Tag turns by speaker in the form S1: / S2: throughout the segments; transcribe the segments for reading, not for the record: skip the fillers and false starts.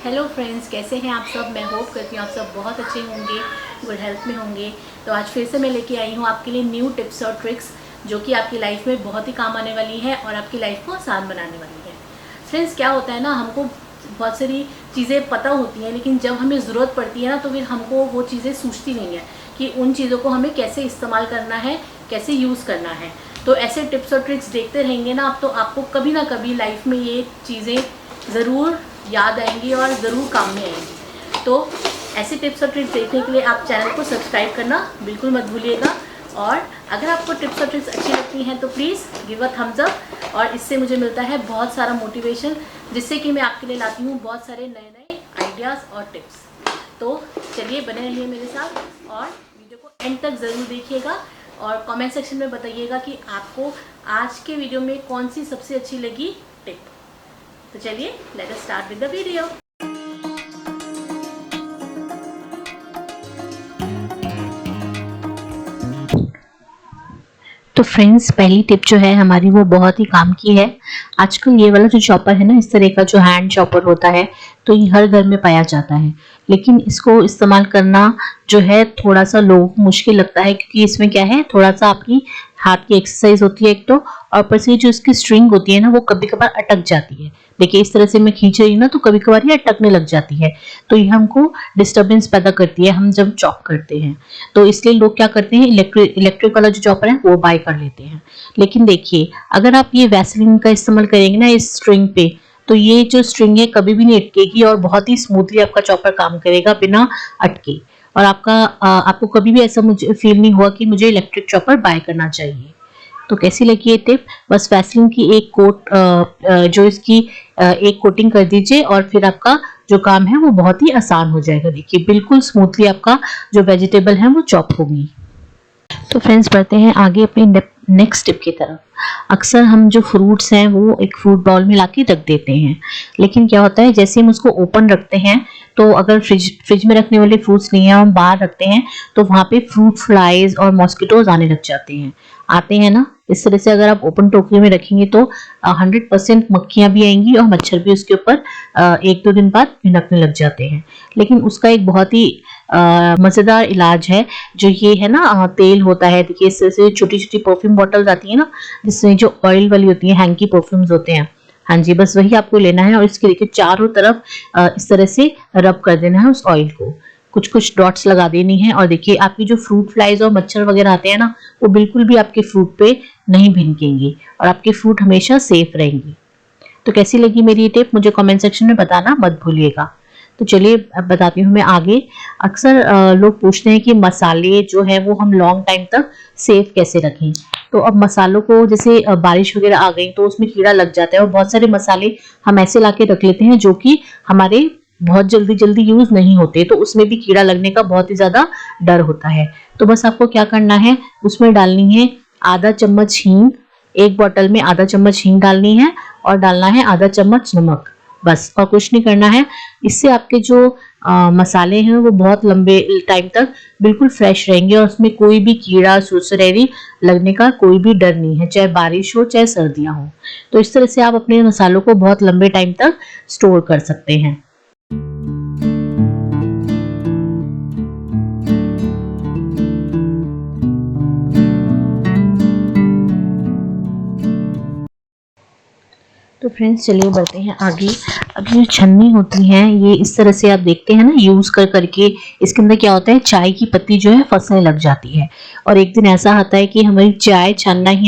S1: Hello friends, कैसे हैं आप सब। मैं होप करती हूँ आप सब बहुत अच्छे होंगे, गुड हेल्थ में होंगे। तो आज फिर से मैं लेके आई हूँ आपके लिए न्यू टिप्स और ट्रिक्स जो कि आपकी लाइफ में बहुत ही काम आने वाली है और आपकी लाइफ को आसान बनाने वाली है। फ्रेंड्स, क्या होता है ना, हमको बहुत सारी चीज़ें पता होती हैं, लेकिन जब हमें ज़रूरत पड़ती है ना, तो फिर हमको वो चीज़ें सूझती नहीं है कि उन चीज़ों को हमें कैसे इस्तेमाल करना है, कैसे यूज़ करना है। तो ऐसे टिप्स और ट्रिक्स देखते रहेंगे ना आप, तो आपको कभी ना कभी लाइफ में ये चीज़ें ज़रूर याद आएंगी और ज़रूर काम में आएंगी। तो ऐसे टिप्स और ट्रिक्स देखने के लिए आप चैनल को सब्सक्राइब करना बिल्कुल मत भूलिएगा। और अगर आपको टिप्स और ट्रिक्स अच्छी लगती हैं तो please give a thumbs up, और इससे मुझे मिलता है बहुत सारा मोटिवेशन, जिससे कि मैं आपके लिए लाती हूँ बहुत सारे नए नए आइडियाज़ और टिप्स। तो चलिए, बने रहिए मेरे साथ और वीडियो को एंड तक ज़रूर देखिएगा और कमेंट सेक्शन में बताइएगा कि आपको आज के वीडियो में कौन सी सबसे अच्छी लगी टिप। तो चलिए, let us start with the video.
S2: तो फ्रेंड्स, पहली टिप जो है हमारी वो बहुत ही काम की है। आजकल ये वाला जो चॉपर है ना, इस तरह का जो हैंड चॉपर होता है, तो ये हर घर में पाया जाता है। लेकिन इसको इस्तेमाल करना जो है थोड़ा सा लोगों को मुश्किल लगता है, क्योंकि इसमें क्या है, थोड़ा सा आपकी हाथ की एक्सरसाइज होती है एक तो, और ऊपर से जो इसकी स्ट्रिंग होती है ना, वो कभी कभार अटक जाती है। देखिए, इस तरह से मैं खींच रही हूँ ना, तो कभी कभार ये अटकने लग जाती है। तो ये हमको डिस्टर्बेंस पैदा करती है हम जब चॉप करते हैं। तो इसलिए लोग क्या करते हैं, इलेक्ट्रिक वाला जो चॉपर है वो बाय कर लेते हैं। लेकिन देखिए, अगर आप ये वैसलीन का इस्तेमाल करेंगे ना इस स्ट्रिंग पे, तो ये जो स्ट्रिंग है कभी भी नहीं अटकेगी और बहुत ही स्मूथली आपका चॉपर काम करेगा बिना अटके। और आपको कभी भी ऐसा मुझे फील नहीं हुआ कि मुझे इलेक्ट्रिक चॉपर बाय करना चाहिए। तो कैसी लगी ये टिप? बस वैसलीन की एक जो इसकी एक कोटिंग कर दीजिए और फिर आपका जो काम है वो बहुत ही आसान हो जाएगा। देखिए, बिल्कुल स्मूथली आपका जो वेजिटेबल है वो चॉप होगी। तो फ्रेंड्स, बढ़ते हैं आगे अपनी नेक्स्ट टिप की तरफ। अक्सर हम जो फ्रूट्स हैं वो एक फ्रूट बाउल में लाके रख देते हैं, लेकिन क्या होता है, जैसे हम उसको ओपन रखते हैं, तो अगर फ्रिज में रखने वाले फ्रूट्स नहीं है, हम बाहर रखते हैं, तो वहां पे फ्रूट फ्लाइज और मॉस्किटोज आने लग जाते हैं। आते हैं ना, इस तरह से अगर आप ओपन टोकरी में रखेंगे तो 100% मक्खियां भी आएंगी और मच्छर भी उसके ऊपर 1-2 दिन बाद भिनकने लग जाते हैं। लेकिन उसका एक बहुत ही मजेदार इलाज है, जो ये है ना, तेल होता है। देखिए, इस तरह से छोटी छोटी परफ्यूम बॉटल्स आती है ना, जिसमें जो ऑयल वाली होती है, हैंकी परफ्यूम्स होते हैं। हाँ जी, बस वही आपको लेना है और इसके देखिए चारों तरफ इस तरह से रब कर देना है उस ऑयल को। कुछ कुछ डॉट्स लगा देनी है और देखिए, आपकी जो फ्रूट फ्लाइज और मच्छर वगैरह आते हैं ना, वो बिल्कुल भी आपके फ्रूट पे नहीं भिनकेंगे और आपके फ्रूट हमेशा सेफ रहेंगे। तो कैसी लगी मेरी ये टिप, मुझे कमेंट सेक्शन में बताना मत भूलिएगा। तो चलिए, अब बताती हूँ मैं आगे। अक्सर लोग पूछते हैं कि मसाले जो है वो हम लॉन्ग टाइम तक सेफ कैसे रखें। तो अब मसालों को, जैसे बारिश वगैरह आ गई तो उसमें कीड़ा लग जाता है, और बहुत सारे मसाले हम ऐसे लाके रख लेते हैं जो कि हमारे बहुत जल्दी जल्दी यूज नहीं होते, तो उसमें भी कीड़ा लगने का बहुत ही ज्यादा डर होता है। तो बस आपको क्या करना है, उसमें डालनी है आधा चम्मच हींग। एक बोतल में आधा चम्मच हींग डालनी है और डालना है आधा चम्मच नमक, बस, और कुछ नहीं करना है। इससे आपके जो मसाले हैं वो बहुत लंबे टाइम तक बिल्कुल फ्रेश रहेंगे और उसमें कोई भी कीड़ा सुरसुरैरी लगने का कोई भी डर नहीं है, चाहे बारिश हो चाहे सर्दियां हो। तो इस तरह से आप अपने मसालों को बहुत लंबे टाइम तक स्टोर कर सकते हैं। तो फ्रेंड्स, चलिए बढ़ते हैं आगे। अब जो छन्नी होती हैं, ये इस तरह से आप देखते हैं ना, यूज कर करके इसके अंदर क्या होता है, चाय की पत्ती जो है फंसने लग जाती है। और एक दिन ऐसा आता है कि हमारी चाय छानना ही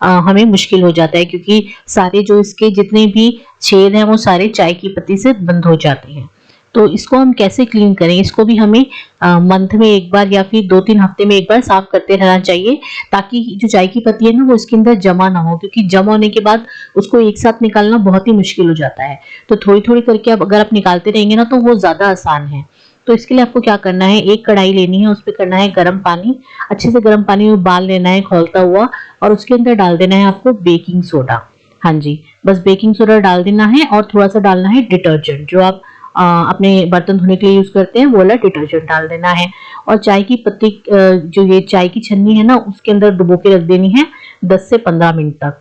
S2: हमें मुश्किल हो जाता है, क्योंकि सारे जो इसके जितने भी छेद हैं वो सारे चाय की पत्ती से बंद हो जाते हैं। तो इसको हम कैसे क्लीन करें, इसको भी हमें मंथ में एक बार या फिर 2-3 हफ्ते में एक बार साफ करते रहना चाहिए, ताकि जो चाय की पत्ती है ना वो इसके अंदर जमा ना हो, क्योंकि जमा होने के बाद उसको एक साथ निकालना बहुत ही मुश्किल हो जाता है। तो थोड़ी थोड़ी करके अगर आप निकालते रहेंगे ना, तो वो ज्यादा आसान है। तो इसके लिए आपको क्या करना है, एक कढ़ाई लेनी है, उस पर करना है गर्म पानी। अच्छे से गर्म पानी में उबाल लेना है खौलता हुआ, और उसके अंदर डाल देना है आपको बेकिंग सोडा। हाँ जी, बस बेकिंग सोडा डाल देना है और थोड़ा सा डालना है डिटर्जेंट, जो आप अपने बर्तन धोने के लिए यूज करते हैं, वो वाला डिटर्जेंट डाल देना है। और चाय की पत्ती, जो ये चाय की छन्नी है ना, उसके अंदर डुबो के रख देनी है 10 से 15 मिनट तक।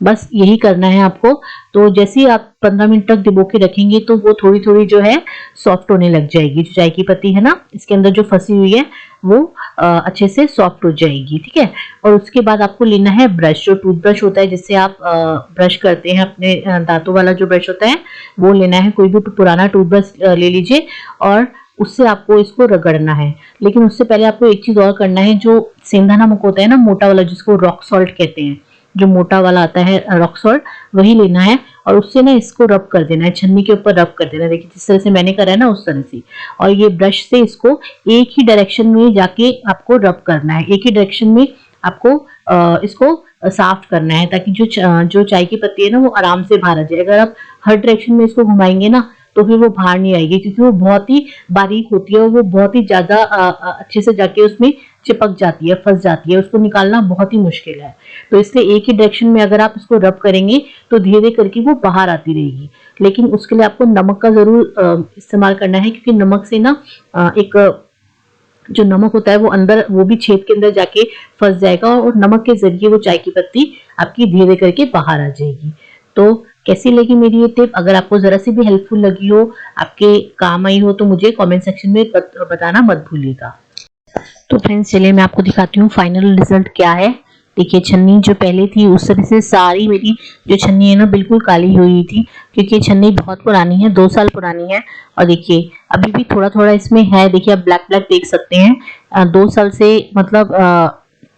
S2: बस यही करना है आपको। तो जैसे ही आप 15 मिनट तक डुबो के रखेंगे तो वो थोड़ी थोड़ी जो है सॉफ्ट होने लग जाएगी। जो चाय की पत्ती है ना, इसके अंदर जो फंसी हुई है वो अच्छे से सॉफ्ट हो जाएगी, ठीक है। और उसके बाद आपको लेना है ब्रश, जो टूथब्रश होता है जिससे आप ब्रश करते हैं अपने दांतों वाला जो ब्रश होता है वो लेना है। कोई भी पुराना टूथब्रश ले लीजिए और उससे आपको इसको रगड़ना है। लेकिन उससे पहले आपको एक चीज और करना है, जो सेंधा नमक होता है ना मोटा वाला, जिसको रॉक सॉल्ट कहते हैं, जो मोटा वाला आता है रॉक सॉल्ट, वही लेना है और उससे ना इसको रब कर देना है, छन्नी के ऊपर रब कर देना है। देखिए जिस तरह से मैंने करा है ना उस तरह से। और ये ब्रश से इसको एक ही डायरेक्शन में जाके आपको रब करना है, एक ही डायरेक्शन में आपको इसको साफ करना है, ताकि जो चाय की पत्ती है ना वो आराम से बाहर आ जाए। अगर आप हर डायरेक्शन में इसको घुमाएंगे ना तो फिर वो बाहर नहीं आएगी, क्योंकि वो बहुत ही बारीक होती है और वो बहुत ही ज्यादा अच्छे से जाके उसमें चिपक जाती है, फंस जाती है, उसको निकालना बहुत ही मुश्किल है। तो इसलिए एक ही डायरेक्शन में अगर आप इसको रब करेंगे तो धीरे धीरे करके वो बाहर आती रहेगी। लेकिन उसके लिए आपको नमक का जरूर इस्तेमाल करना है, क्योंकि नमक से ना एक जो नमक होता है वो अंदर, वो भी छेद के अंदर जाके फंस जाएगा और नमक के जरिए वो चाय की पत्ती आपकी धीरे करके बाहर आ जाएगी। तो कैसी लगी मेरी ये टिप? अगर आपको जरा सी भी हेल्पफुल लगी हो, आपके काम आई हो, तो मुझे कमेंट सेक्शन में बताना मत भूलिएगा। तो फ्रेंड्स चलिए मैं आपको दिखाती हूँ फाइनल रिजल्ट क्या है। देखिए छन्नी जो पहले थी उस तरह से सारी मेरी जो छन्नी है ना बिल्कुल काली हुई थी, क्योंकि ये छन्नी बहुत पुरानी है, 2 साल पुरानी है। और देखिए अभी भी थोड़ा थोड़ा इसमें है, देखिए आप ब्लैक ब्लैक देख सकते हैं। 2 साल से मतलब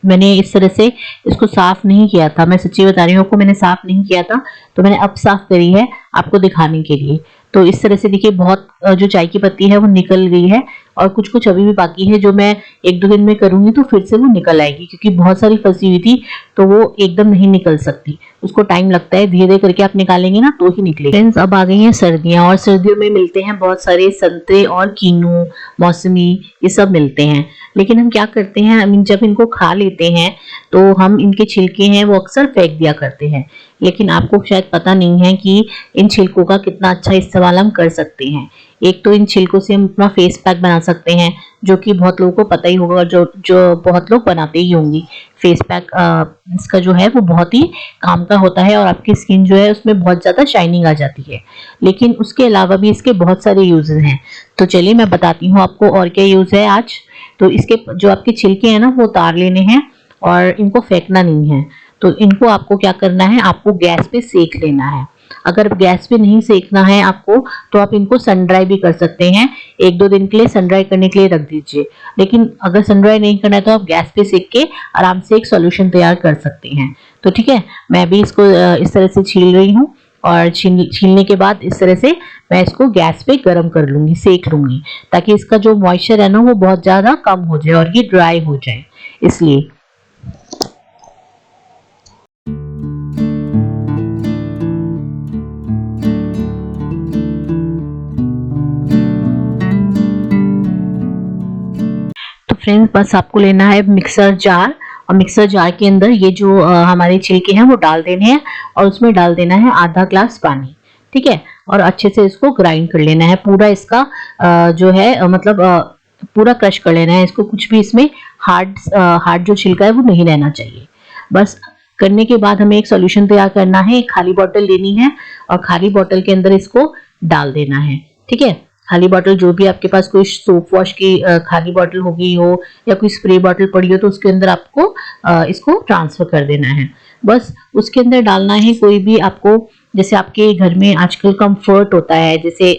S2: मैंने इस तरह से इसको साफ नहीं किया था, मैं सच्ची बता रही हूँ, आपको मैंने साफ नहीं किया था, तो मैंने अब साफ करी है आपको दिखाने के लिए। तो इस तरह से देखिए बहुत जो चाय की पत्ती है वो निकल गई है, और कुछ कुछ अभी भी बाकी है, जो मैं 1-2 दिन में करूंगी तो फिर से वो निकल आएगी, क्योंकि बहुत सारी फंसी हुई थी तो वो एकदम नहीं निकल सकती, उसको टाइम लगता है, धीरे धीरे करके आप निकालेंगे ना तो ही निकलेगी। फ्रेंड्स अब आ गई हैं सर्दियां, और सर्दियों में मिलते हैं बहुत सारे संतरे और कीनू, मौसमी, ये सब मिलते हैं। लेकिन हम क्या करते हैं, हम जब इनको खा लेते हैं तो हम इनके छिलके हैं वो अक्सर फेंक दिया करते हैं। लेकिन आपको शायद पता नहीं है कि इन छिलकों का कितना अच्छा इस्तेमाल हम कर सकते हैं। एक तो इन छिलकों से हम अपना फेस पैक बना सकते हैं, जो कि बहुत लोगों को पता ही होगा, जो बहुत लोग बनाते ही होंगे। फेस पैक इसका जो है वो बहुत ही काम का होता है और आपकी स्किन जो है उसमें बहुत ज्यादा शाइनिंग आ जाती है। लेकिन उसके अलावा भी इसके बहुत सारे यूजेस हैं, तो चलिए मैं बताती हूँ आपको और क्या यूज है आज। तो इसके जो आपके छिलके हैं ना वो उतार लेने हैं और इनको फेंकना नहीं है। तो इनको आपको क्या करना है, आपको गैस पे सेक लेना है। अगर गैस पे नहीं सेकना है आपको तो आप इनको सन ड्राई भी कर सकते हैं, 1-2 दिन के लिए सन ड्राई करने के लिए रख दीजिए। लेकिन अगर सन ड्राई नहीं करना है तो आप गैस पे सेक के आराम से एक सॉल्यूशन तैयार कर सकते हैं। तो ठीक है, मैं भी इसको इस तरह से छील रही हूँ, और छीलने के बाद इस तरह से मैं इसको गैस पे गर्म कर लूंगी, सेक लूंगी, ताकि इसका जो मॉइस्चर है ना वो बहुत ज्यादा कम हो जाए और ये ड्राई हो जाए, इसलिए। तो फ्रेंड्स बस आपको लेना है मिक्सर जार, और मिक्सर जार के अंदर ये जो हमारे छिलके हैं वो डाल देने हैं, और उसमें डाल देना है आधा ग्लास पानी, ठीक है। और अच्छे से इसको ग्राइंड कर लेना है, पूरा इसका जो है मतलब पूरा क्रश कर लेना है इसको। कुछ भी इसमें हार्ड जो छिलका है वो नहीं रहना चाहिए। बस करने के बाद हमें एक सॉल्यूशन तैयार करना है, एक खाली बोतल लेनी है और खाली बोतल के अंदर इसको डाल देना है, ठीक है। खाली बोतल, जो भी आपके पास कोई सोप वॉश की खाली बोतल होगी हो या कोई स्प्रे बोतल पड़ी हो, तो उसके अंदर आपको इसको ट्रांसफर कर देना है। बस उसके अंदर डालना है कोई भी आपको, जैसे आपके घर में आजकल कंफर्ट होता है, जैसे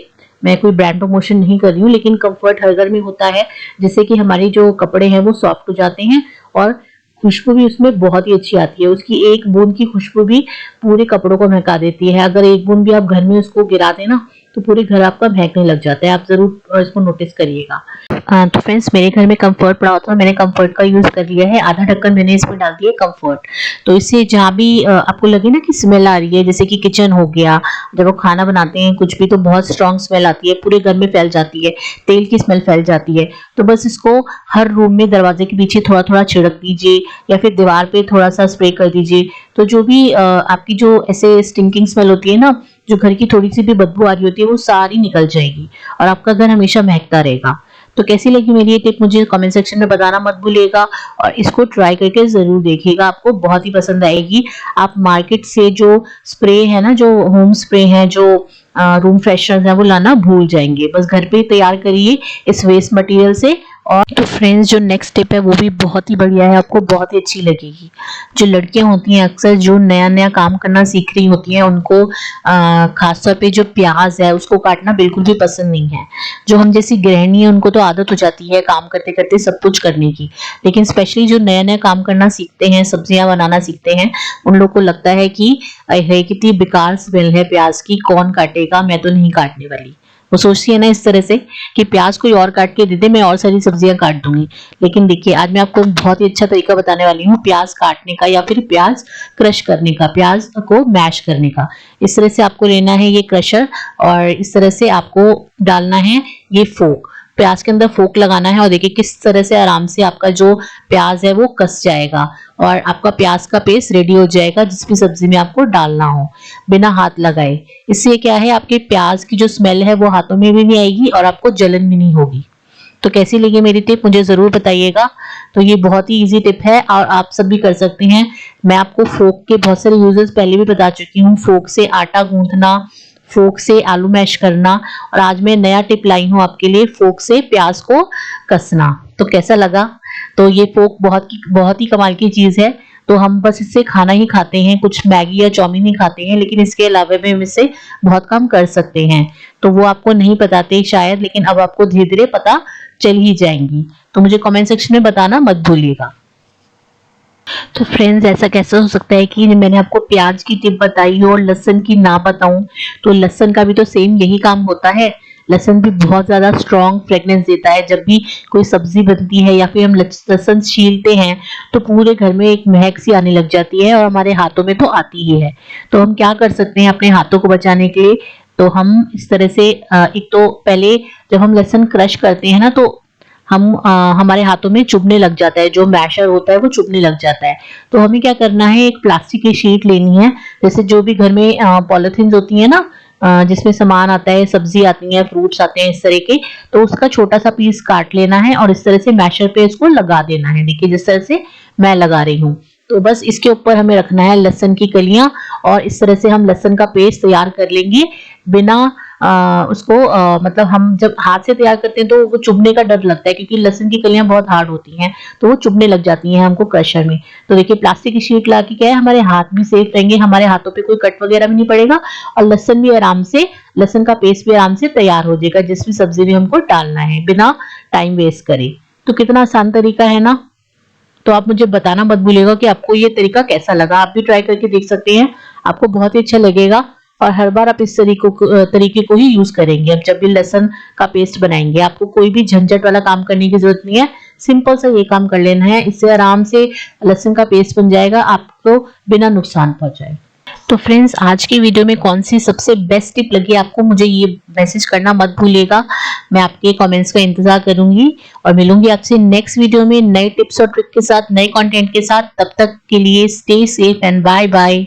S2: मैं कोई ब्रांड प्रमोशन नहीं कर रही हूँ, लेकिन कंफर्ट हर घर में होता है, जिससे कि हमारी जो कपड़े हैं वो सॉफ्ट हो जाते हैं और खुशबू भी उसमें बहुत ही अच्छी आती है। उसकी एक बूंद की खुशबू भी पूरे कपड़ों को महका देती है। अगर एक बूंद भी आप घर में उसको गिरा देना तो पूरे घर आपका महकने लग जाता है, आप जरूर इसको नोटिस करिएगा। तो फ्रेंड्स मेरे घर में कंफर्ट पड़ा होता है, मैंने कंफर्ट का यूज कर लिया है, आधा ढक्कन मैंने इसमें डाल दिया कंफर्ट। तो इससे जहाँ भी आपको लगे ना कि स्मेल आ रही है, जैसे कि किचन हो गया, जब वो खाना बनाते हैं कुछ भी, तो बहुत स्ट्रॉन्ग स्मेल आती है, पूरे घर में फैल जाती है, तेल की स्मेल फैल जाती है, तो बस इसको हर रूम में दरवाजे के पीछे थोड़ा थोड़ा छिड़क दीजिए या फिर दीवार पे थोड़ा सा स्प्रे कर दीजिए। तो जो भी आपकी जो ऐसे स्टिंकिंग स्मेल होती है ना, जो घर की थोड़ी सी भी बदबू आ रही होती है, वो सारी निकल जाएगी और आपका घर हमेशा महकता रहेगा। तो कैसी लगी मेरी ये टिप मुझे कमेंट सेक्शन में बताना मत भूलिएगा, और इसको ट्राई करके जरूर देखिएगा, आपको बहुत ही पसंद आएगी। आप मार्केट से जो स्प्रे है ना, जो होम स्प्रे है, जो रूम फ्रेशनर है, वो लाना भूल जाएंगे। बस घर पे ही तैयार करिए इस वेस्ट मटेरियल से। और तो फ्रेंड्स, जो नेक्स्ट टिप है वो भी बहुत ही बढ़िया है, आपको बहुत ही अच्छी लगेगी। जो लड़कियां होती हैं अक्सर जो नया नया काम करना सीख रही होती हैं, उनको खासतौर पे जो प्याज है उसको काटना बिल्कुल भी पसंद नहीं है। जो हम जैसी गृहिणी है उनको तो आदत हो जाती है काम करते करते सब कुछ करने की, लेकिन स्पेशली जो नया नया काम करना सीखते हैं, सब्जियां बनाना सीखते हैं, उन लोग को लगता है कि है कितनी बेकार स्मेल है प्याज की, कौन काटेगा, मैं तो नहीं काटने वाली। वो सोचती है ना इस तरह से कि प्याज कोई और काट के दे दे, मैं और सारी सब्जियां काट दूंगी। लेकिन देखिए, आज मैं आपको बहुत ही अच्छा तरीका बताने वाली हूँ प्याज काटने का, या फिर प्याज क्रश करने का, प्याज को मैश करने का। इस तरह से आपको लेना है ये क्रशर, और इस तरह से आपको डालना है ये फोक, प्याज के अंदर फोक लगाना है, और देखिए किस तरह से आराम से आपका जो प्याज है वो कस जाएगा, और आपका प्याज का पेस्ट रेडी हो जाएगा जिस भी सब्जी में आपको डालना हो, बिना हाथ लगाए। इससे क्या है, आपके प्याज की जो स्मेल है वो हाथों में भी नहीं आएगी और आपको जलन भी नहीं होगी। तो कैसी लगी मेरी टिप मुझे जरूर बताइएगा। तो ये बहुत ही इजी टिप है और आप सब भी कर सकते हैं। मैं आपको फोक के बहुत सारे यूजेस पहले भी बता चुकी हूँ, फोक से आटा गूंथना, फोक से आलू मैश करना, और आज मैं नया टिप लाई हूँ आपके लिए, फोक से प्याज को कसना। तो कैसा लगा? तो ये फोक बहुत ही कमाल की चीज है। तो हम बस इससे खाना ही खाते हैं, कुछ मैगी या चाउमीन ही खाते हैं, लेकिन इसके अलावा भी हम इससे बहुत काम कर सकते हैं। तो वो आपको नहीं बताते शायद, लेकिन अब आपको धीरे धीरे पता चल ही जाएंगी। तो मुझे कमेंट सेक्शन में बताना मत भूलिएगा। तो फ्रेंड्स, ऐसा कैसे हो सकता है कि मैंने आपको प्याज की टिप बताई हो और लहसुन की ना बताऊं? तो लहसुन का भी तो सेम यही काम होता है। लहसुन भी बहुत ज्यादा स्ट्रॉन्ग फ्रेग्रेंस देता है। जब भी कोई सब्जी बनती है या फिर हम लहसुन छीलते हैं तो पूरे घर में एक महक सी आने लग जाती है, और हमारे हाथों में तो आती ही है। तो हम क्या कर सकते हैं अपने हाथों को बचाने के लिए? तो हम इस तरह से एक तो पहले जब हम लहसुन क्रश करते हैं ना, तो हमारे हाथों में चुभने लग जाता है, जो मैशर होता है वो चुभने लग जाता है। तो हमें क्या करना है, एक प्लास्टिक की शीट लेनी है, जैसे जो भी घर में पॉलिथीन होती है ना, जिसमें सामान आता है, सब्जी आती है, फ्रूट्स आते हैं इस तरह के, तो उसका छोटा सा पीस काट लेना है और इस तरह से मैशर पे इसको लगा देना है। देखिए जिस तरह से मैं लगा रही हूँ। तो बस इसके ऊपर हमें रखना है लहसुन की कलियां, और इस तरह से हम लहसुन का पेस्ट तैयार कर लेंगे बिना उसको मतलब हम जब हाथ से तैयार करते हैं तो वो चुभने का डर लगता है, क्योंकि लहसुन की कलियां बहुत हार्ड होती हैं, तो वो चुभने लग जाती हैं हमको क्रशर में। तो देखिए प्लास्टिक की शीट ला के क्या है, हमारे हाथ भी सेफ रहेंगे, हमारे हाथों पे कोई कट वगैरह भी नहीं पड़ेगा, और लहसुन भी आराम से, लहसुन का पेस्ट भी आराम से तैयार हो जाएगा जिस भी सब्जी में हमको डालना है, बिना टाइम वेस्ट करे। तो कितना आसान तरीका है ना? तो आप मुझे बताना मत भूलिएगा कि आपको ये तरीका कैसा लगा। आप भी ट्राई करके देख सकते हैं, आपको बहुत ही अच्छा लगेगा, और हर बार आप इस तरीके को ही यूज करेंगे। अब जब भी लहसुन का पेस्ट बनाएंगे, आपको कोई भी झंझट वाला काम करने की जरूरत नहीं है, सिंपल सा ये काम कर लेना है, इससे आराम से लहसुन का पेस्ट बन जाएगा, आपको बिना नुकसान पहुंचाए। तो फ्रेंड्स, आज की वीडियो में कौन सी सबसे बेस्ट टिप लगी आपको, मुझे ये मैसेज करना मत भूलिएगा। मैं आपके कमेंट्स का इंतजार करूंगी, और मिलूंगी आपसे नेक्स्ट वीडियो में नए टिप्स और ट्रिक के साथ, नए कंटेंट के साथ। तब तक के लिए stay safe and bye bye.